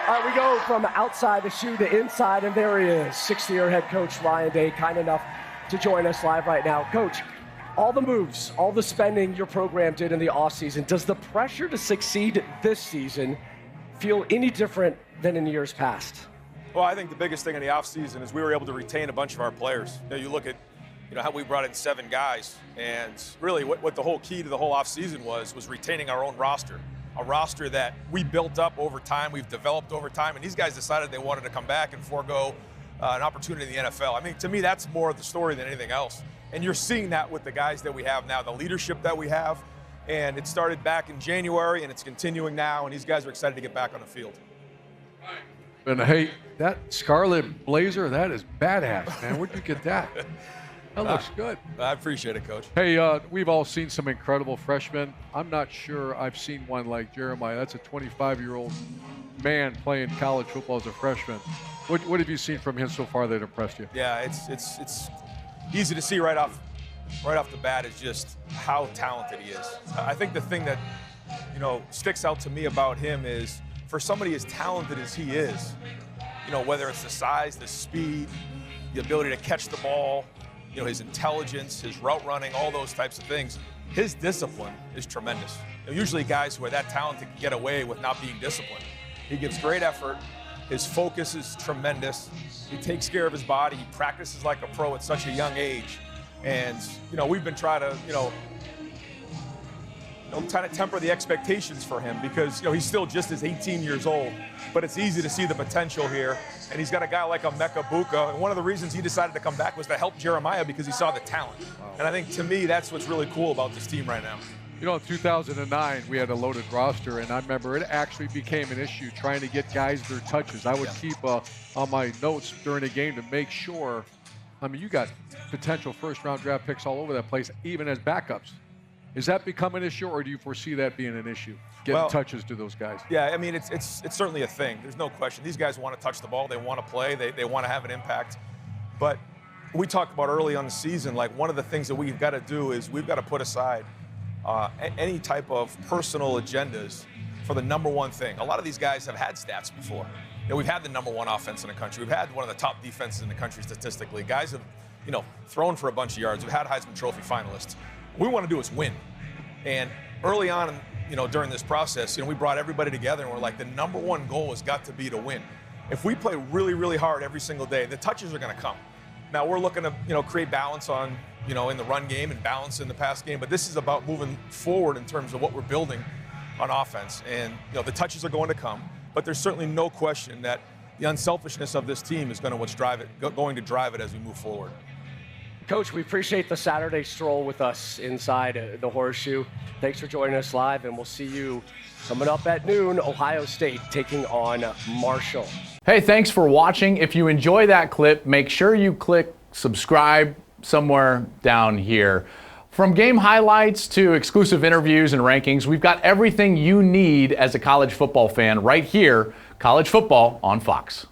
All right, we go from outside the shoe to inside, and there he is, 6th-year head coach Ryan Day, kind enough to join us live right now. Coach, all the moves, all the spending your program did in the offseason, does the pressure to succeed this season feel any different than in years past? Well, I think the biggest thing in the offseason is we were able to retain a bunch of our players. You look at how we brought in 7 guys, and really what the whole key to the whole offseason was retaining our own roster. A roster that we built up over time, we've developed over time, and these guys decided they wanted to come back and forego an opportunity in the NFL. I mean, to me, that's more of the story than anything else. And you're seeing that with the guys that we have now, the leadership that we have. And it started back in January, and it's continuing now, and these guys are excited to get back on the field. And hey, that scarlet blazer, that is badass, man. Where'd you get that? That looks good. I appreciate it, Coach. Hey, we've all seen some incredible freshmen. I'm not sure I've seen one like Jeremiah. That's a 25-year-old man playing college football as a freshman. What have you seen from him so far that impressed you? Yeah, it's easy to see right off the bat is just how talented he is. I think the thing that sticks out to me about him is for somebody as talented as he is, whether it's the size, the speed, the ability to catch the ball, his intelligence, his route running, all those types of things, his discipline is tremendous. Usually guys who are that talented can get away with not being disciplined. He gives great effort. His focus is tremendous. He takes care of his body. He practices like a pro at such a young age. And, we've been trying to, trying to temper the expectations for him because, he's still just 18 years old. But it's easy to see the potential here. And he's got a guy like a Mecca Buka. And one of the reasons he decided to come back was to help Jeremiah because he saw the talent. Wow. And I think, to me, that's what's really cool about this team right now. In 2009, we had a loaded roster, and I remember it actually became an issue trying to get guys their touches. I would keep on my notes during the game to make sure. I mean, you got potential first-round draft picks all over that place, even as backups. Is that become an issue, or do you foresee that being an issue, getting touches to those guys? Yeah, I mean, it's certainly a thing. There's no question. These guys want to touch the ball. They want to play. They want to have an impact. But we talked about early on the season, like one of the things that we've got to do is we've got to put aside any type of personal agendas for the number one thing. A lot of these guys have had stats before. We've had the number 1 offense in the country. We've had one of the top defenses in the country statistically. Guys have, thrown for a bunch of yards. We've had Heisman Trophy finalists. What we want to do is win. And early on, during this process, we brought everybody together and we're like, the number 1 goal has got to be to win. If we play really, really hard every single day, the touches are going to come. Now we're looking to, create balance on, in the run game and balance in the pass game, but this is about moving forward in terms of what we're building on offense. And, the touches are going to come, but there's certainly no question that the unselfishness of this team is going to drive it as we move forward. Coach, we appreciate the Saturday stroll with us inside the Horseshoe. Thanks for joining us live, and we'll see you coming up at noon, Ohio State taking on Marshall. Hey, thanks for watching. If you enjoy that clip, make sure you click subscribe somewhere down here. From game highlights to exclusive interviews and rankings, we've got everything you need as a college football fan right here, College Football on Fox.